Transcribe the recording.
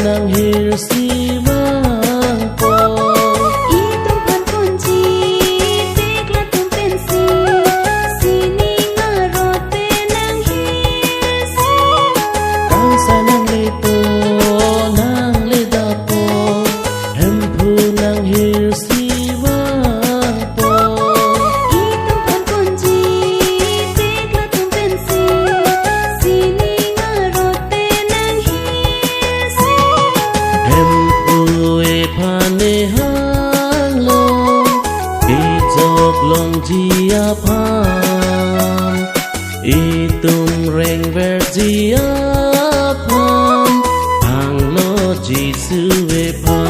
nang hirsi mang po Ito pan kunci Tikla tung pensi Sini ngarote nang hirsi Kangsa nang lito nang lidapo Hemphu nang hirsi mang po Ito pan kunci Tikla tung pensi Sini ngarote nang hirsi Hemphu ephan ehanglo Itok long jia pan Itung reng ver jia pan Anglo jisu ephan